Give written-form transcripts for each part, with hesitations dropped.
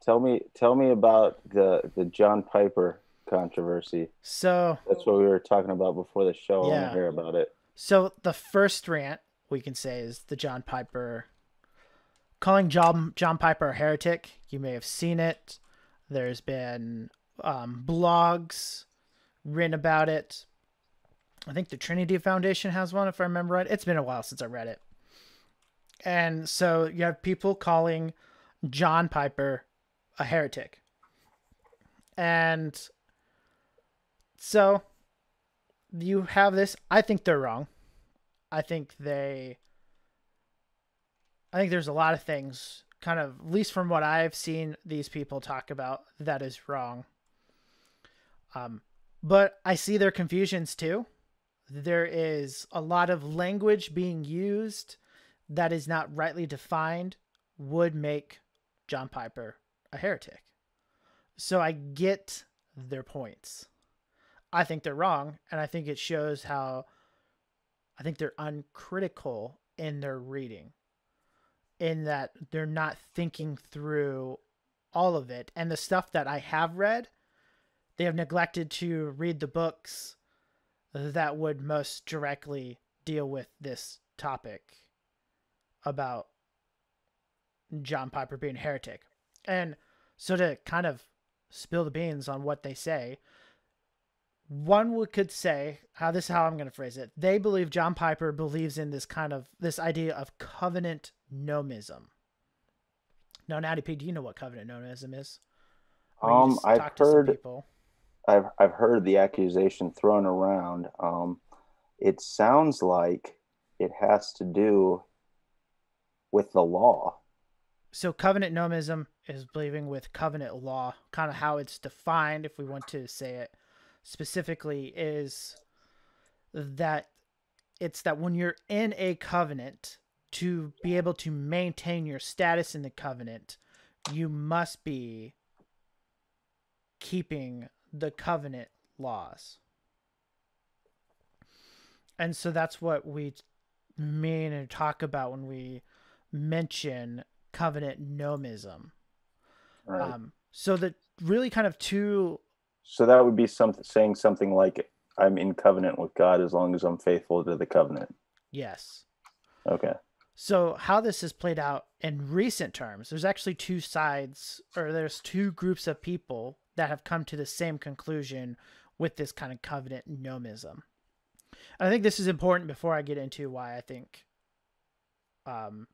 Tell me about the John Piper controversy. So, That's what we were talking about before the show. I want to yeah. hear about it. So the first rant we can say is the John Piper calling John Piper a heretic. You may have seen it. There's been blogs written about it. I think the Trinity Foundation has one, if I remember right. It's been a while since I read it. And so you have people calling John Piper a heretic. And so you have this. I think they're wrong. I think they. I think there's a lot of things, kind of, at least from what I've seen these people talk about, that is wrong. Um, but I see their confusions too. There is a lot of language being used that is not rightly defined, would make John Piper a heretic. So I get their points. I think they're wrong, and I think it shows how I think they're uncritical in their reading, in that they're not thinking through all of it. And the stuff that I have read, they have neglected to read the books that would most directly deal with this topic about John Piper being a heretic. And so to kind of spill the beans on what they say, could say how I'm going to phrase it. They believe John Piper believes in this idea of covenant nomism. Now, Natty P, do you know what covenant nomism is? Where you just I've talk to some heard people. I've heard the accusation thrown around. It sounds like it has to do with the law. So, covenant nomism is believing with covenant law, kind of how it's defined, if we want to say it specifically, is that it's that when you're in a covenant, to be able to maintain your status in the covenant, you must be keeping the covenant laws. And so that's what we mean and talk about when we mention covenant nomism. Right. So that really kind of two. So that would be something saying something like I'm in covenant with God as long as I'm faithful to the covenant. Yes. Okay. So how this is played out in recent terms, there's actually two sides, or there's two groups of people that have come to the same conclusion with this kind of covenant nomism. And I think this is important before I get into why I think, um,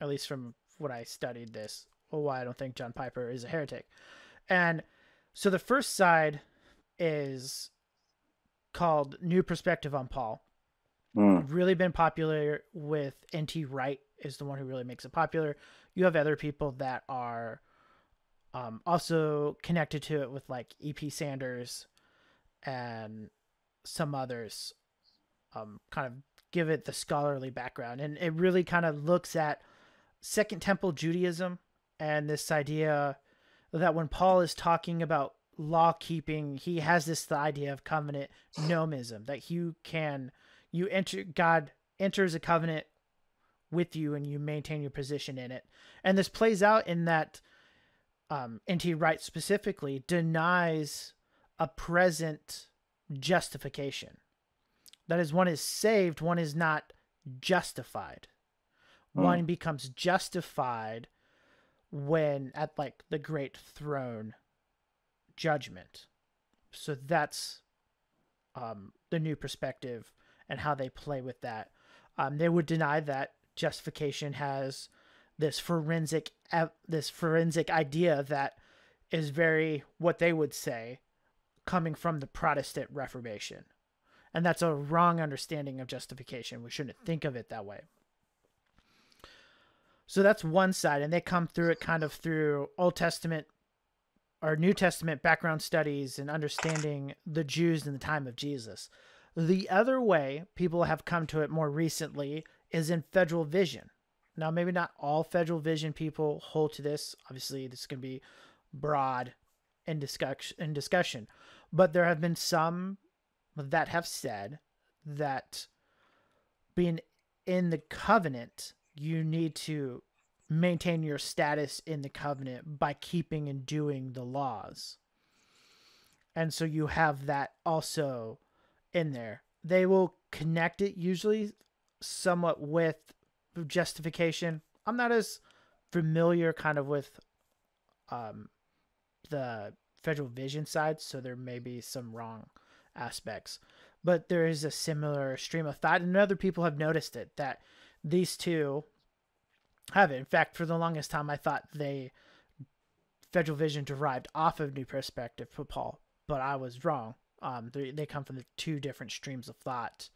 at least from what I studied this, or why I don't think John Piper is a heretic. And so the first side is called New Perspective on Paul. Mm. Really been popular with N.T. Wright is the one who really makes it popular. You have other people that are also connected to it with like E.P. Sanders and some others, kind of give it the scholarly background. And it really kind of looks at Second Temple Judaism and this idea that when Paul is talking about law keeping, he has the idea of covenant nomism, that God enters a covenant with you and you maintain your position in it. And this plays out in that N.T. Wright specifically denies a present justification. That is, one is saved, one is not justified. Mm. One becomes justified when at like the great throne judgment. So that's the new perspective and how they play with that. They would deny that justification has this forensic idea that is very, what they would say, coming from the Protestant Reformation. And that's a wrong understanding of justification. We shouldn't think of it that way. So that's one side, and they come through it kind of through Old Testament or New Testament background studies and understanding the Jews in the time of Jesus. The other way people have come to it more recently is in federal vision. Now, maybe not all federal vision people hold to this. Obviously, this can be broad in discussion, but there have been some that have said that being in the covenant, you need to maintain your status in the covenant by keeping and doing the laws. And so you have that also in there. They will connect it usually somewhat with justification. I'm not as familiar kind of with the federal vision side, so there may be some wrong aspects. But there is a similar stream of thought, and other people have noticed it, that these two have it. In fact, for the longest time, I thought federal vision derived off of New Perspective for Paul, but I was wrong. They come from the two different streams of thought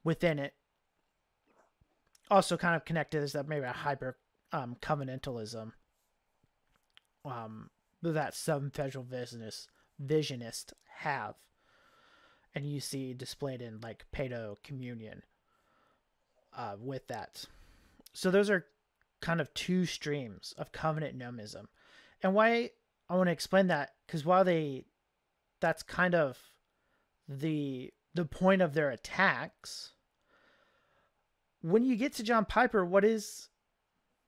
within it. Also kind of connected is that maybe a hyper covenantalism that some federal visionists have. And you see displayed in like Paedo communion with that. So those are kind of two streams of covenant nomism. And why I want to explain that, because that's kind of the point of their attacks. When you get to John Piper, what is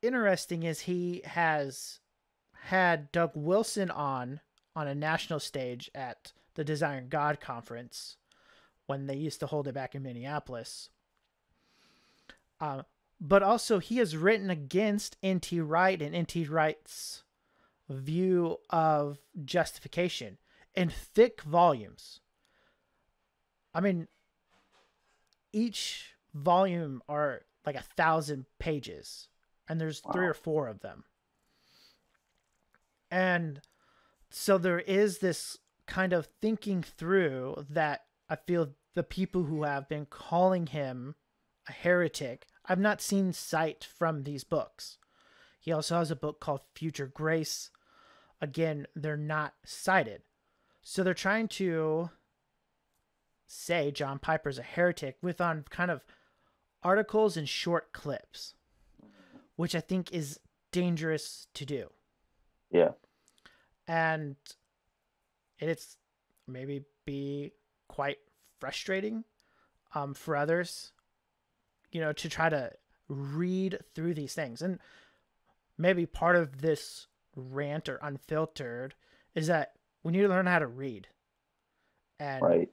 interesting is he has had Doug Wilson on a national stage at the Desiring God conference when they used to hold it back in Minneapolis. But also he has written against N.T. Wright and N.T. Wright's view of justification in thick volumes. I mean, each volume are like 1,000 pages, and there's 3 or 4 of them. And so there is this kind of thinking through that I feel the people who have been calling him a heretic, I've not seen cite from these books. He also has a book called Future Grace. Again, they're not cited. So they're trying to say John Piper's a heretic with on kind of articles and short clips, which I think is dangerous to do. Yeah. And it's maybe be quite frustrating for others, to try to read through these things. And maybe part of this rant or unfiltered is that we need to learn how to read and right.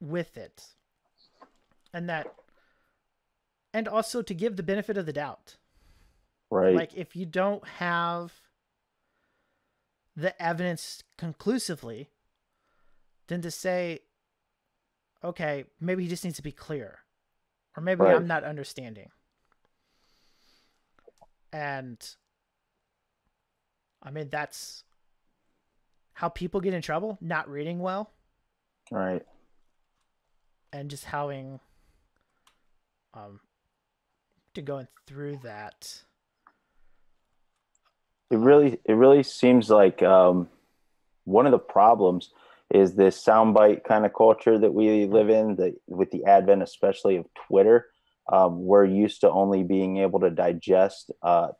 with it. And also to give the benefit of the doubt. Right. Like if you don't have the evidence conclusively, then to say, okay, maybe he just needs to be clear, or maybe right. I'm not understanding. And I mean, that's how people get in trouble, not reading well. Right. And just having to going through that. It really seems like one of the problems is this soundbite kind of culture that we live in, that with the advent especially of Twitter. We're used to only being able to digest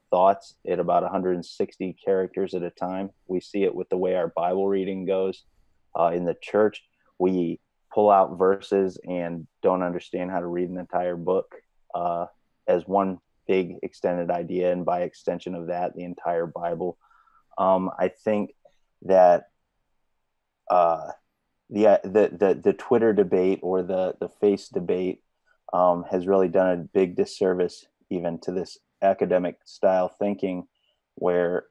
thoughts at about 160 characters at a time. We see it with the way our Bible reading goes in the church. We pull out verses and don't understand how to read an entire book as one big extended idea, and by extension of that, the entire Bible. I think that the Twitter debate or the face debate has really done a big disservice even to this academic style thinking, where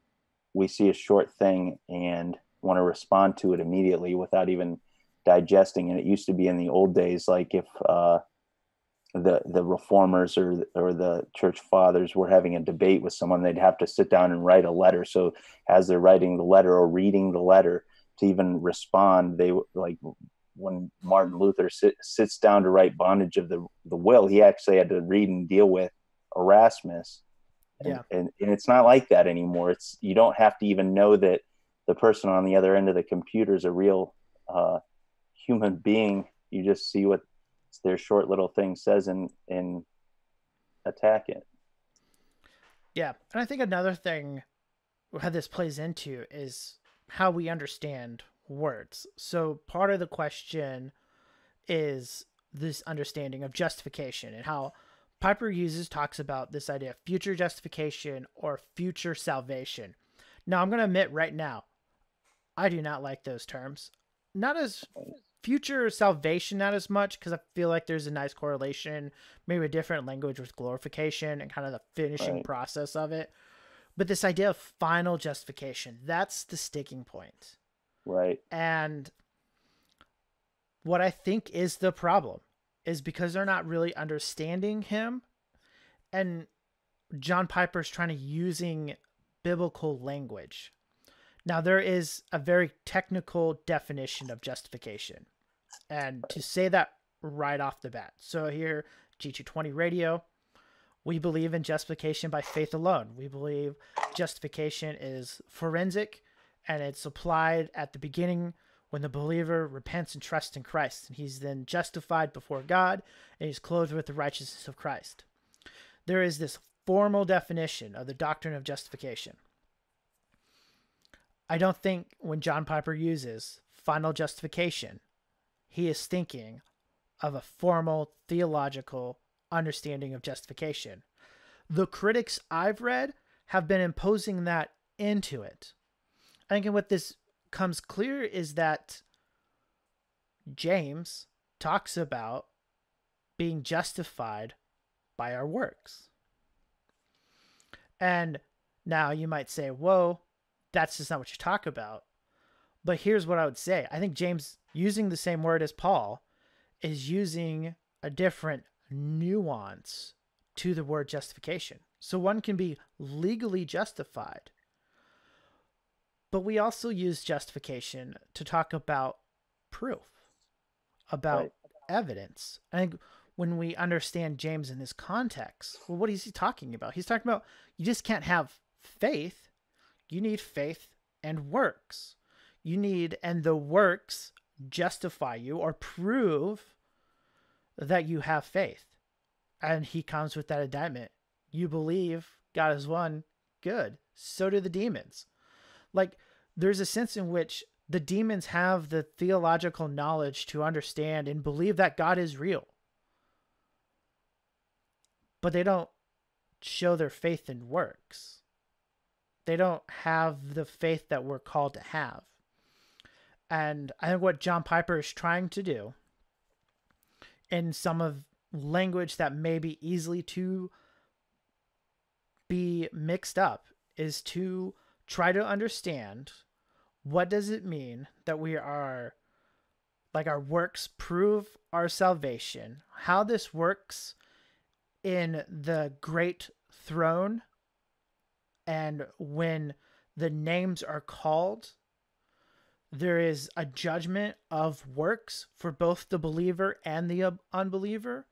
we see a short thing and want to respond to it immediately without even digesting it. It used to be in the old days, like if the reformers or the church fathers were having a debate with someone, they'd have to sit down and write a letter. So as they're writing the letter or reading the letter, to even respond, they like when Martin Luther sits down to write bondage of the will, he actually had to read and deal with Erasmus. And it's not like that anymore. It's, you don't have to even know that the person on the other end of the computer is a real human being. You just see what their short little thing says and attack it. Yeah. And I think another thing how this plays into is how we understand words. So part of the question is this understanding of justification and how Piper talks about this idea of future justification or future salvation. Now, I'm going to admit right now, I do not like those terms. Not as future salvation, not as much, because I feel like there's a nice correlation, maybe a different language with glorification and kind of the finishing Right. process of it. But this idea of final justification, that's the sticking point. Right. And what I think is the problem is because they're not really understanding him, and John Piper's trying to using biblical language. Now there is a very technical definition of justification. And to say that right off the bat. So here, G220 radio, we believe in justification by faith alone. We believe justification is forensic and it's applied at the beginning when the believer repents and trusts in Christ. And he's then justified before God and he's clothed with the righteousness of Christ. There is this formal definition of the doctrine of justification. I don't think when John Piper uses final justification, he is thinking of a formal theological understanding of justification. The critics I've read have been imposing that into it. I think what this comes clear is that James talks about being justified by our works. And now you might say, whoa, that's just not what you talk about. But here's what I would say. I think James, using the same word as Paul, is using a different nuance to the word justification. So one can be legally justified. But we also use justification to talk about proof, about Right. evidence. I think when we understand James in this context, well, what is he talking about? He's talking about you just can't have faith. You need faith and works. You need, and the works justify you or prove that you have faith. And he comes with that indictment. You believe God is one, good. So do the demons. Like, there's a sense in which the demons have the theological knowledge to understand and believe that God is real. But they don't show their faith in works. They don't have the faith that we're called to have. And I think what John Piper is trying to do in some of language that may be easily to be mixed up is to try to understand what does it mean that we are, like, our works prove our salvation, how this works in the great throne, and when the names are called, there is a judgment of works for both the believer and the unbeliever.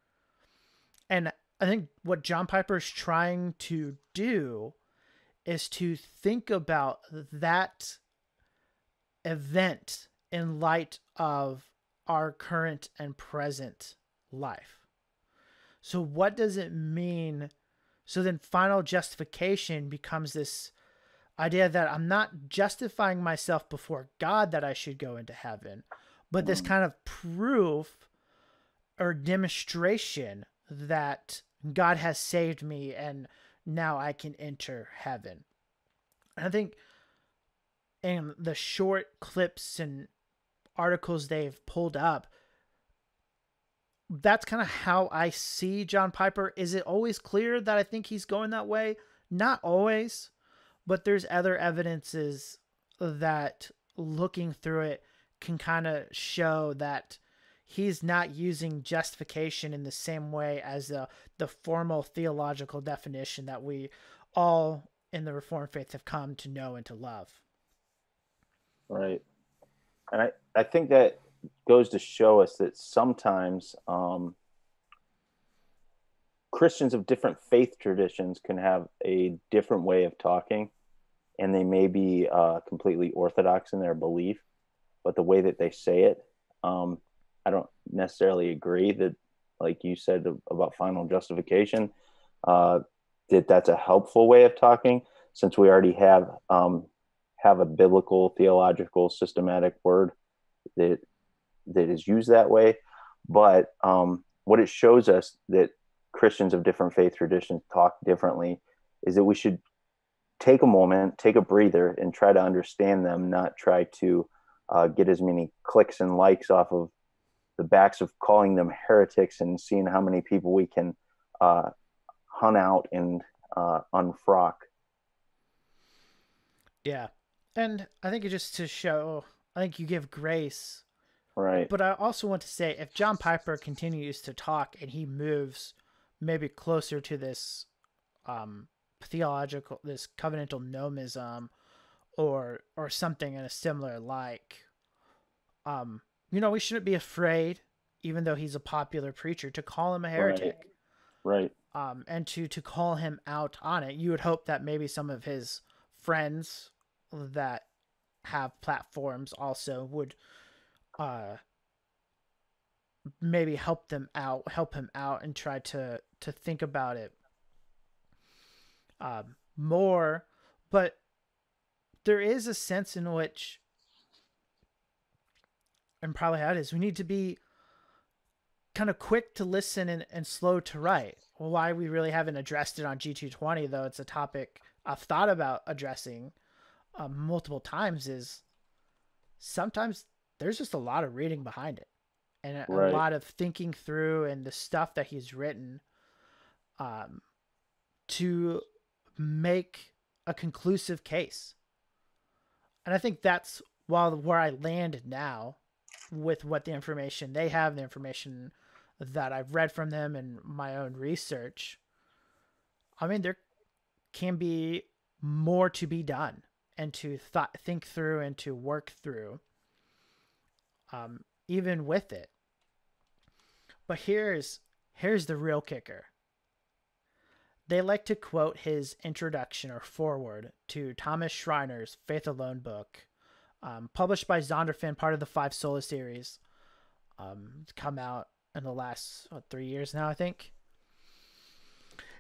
And I think what John Piper is trying to do is to think about that event in light of our current and present life. So what does it mean? So then final justification becomes this idea that I'm not justifying myself before God that I should go into heaven, but this kind of proof or demonstration that God has saved me and now I can enter heaven. And I think in the short clips and articles they've pulled up, that's kind of how I see John Piper. Is it always clear that I think he's going that way? Not always, but there's other evidences that looking through it can kind of show that he's not using justification in the same way as the formal theological definition that we all in the Reformed faith have come to know and to love. Right. And I think that goes to show us that sometimes Christians of different faith traditions can have a different way of talking, and they may be completely orthodox in their belief, but the way that they say it, I don't necessarily agree that, like you said about final justification, that that's a helpful way of talking, since we already have a biblical, theological, systematic word that is used that way. But what it shows us that Christians of different faith traditions talk differently, is that we should take a moment, take a breather, and try to understand them, not try to get as many clicks and likes off of the backs of calling them heretics and seeing how many people we can uh, hunt out and unfrock. Yeah. And I think it just to show, I think you give grace. Right, But I also want to say if John Piper continues to talk and he moves maybe closer to this theological, this covenantal nomism or something in a similar like, we shouldn't be afraid, even though he's a popular preacher, to call him a right, heretic. right, And to call him out on it. You would hope that maybe some of his friends that have platforms also would uh maybe help him out and try to think about it more. But there is a sense in which, and probably how it is, we need to be kind of quick to listen and slow to write. Why we really haven't addressed it on G220, though it's a topic I've thought about addressing multiple times, is sometimes there's just a lot of reading behind it and a right. lot of thinking through and the stuff that he's written um, to make a conclusive case. And I think that's where I land now with what the information they have, the information that I've read from them and my own research. I mean, there can be more to be done and to think through and to work through, even with it. But here's the real kicker. They like to quote his introduction or foreword to Thomas Schreiner's Faith Alone book, published by Zondervan, part of the Five Sola series. It's come out in the last 3 years now, I think.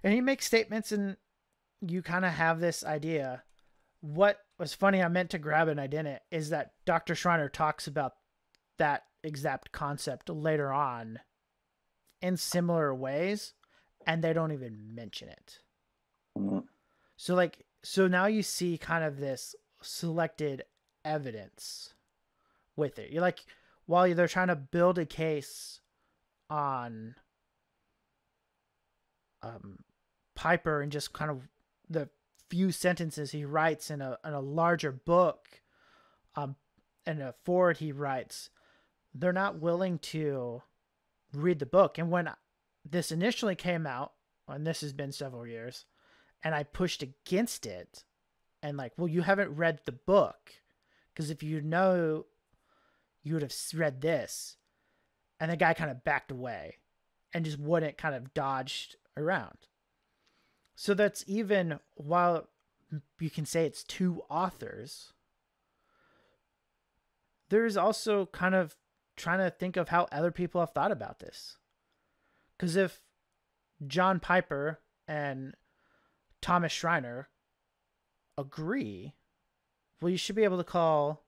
And he makes statements, and you kind of have this idea. What was funny, I meant to grab it and I didn't, is that Dr. Schreiner talks about that exact concept later on in similar ways, and they don't even mention it. Mm-hmm. So now you see kind of this selected evidence with it. You're like, while they're trying to build a case on Piper and just kind of the few sentences he writes in a larger book, and a forward he writes, they're not willing to read the book. And when this initially came out, and this has been several years, and I pushed against it, and like, well, you haven't read the book, because if you know, you would have read this. And the guy kind of backed away and just wouldn't, kind of dodged around. So that's, even while you can say it's two authors, there's also kind of trying to think of how other people have thought about this. Because if John Piper and Thomas Schreiner agree, well, you should be able to call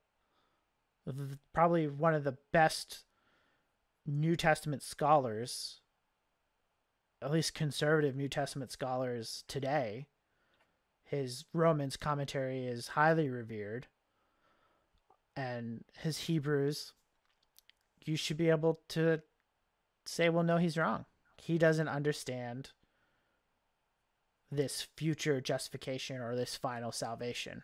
probably one of the best New Testament scholars, at least conservative New Testament scholars today. His Romans commentary is highly revered, and his Hebrews, you should be able to say, well, no, he's wrong. He doesn't understand this future justification or this final salvation.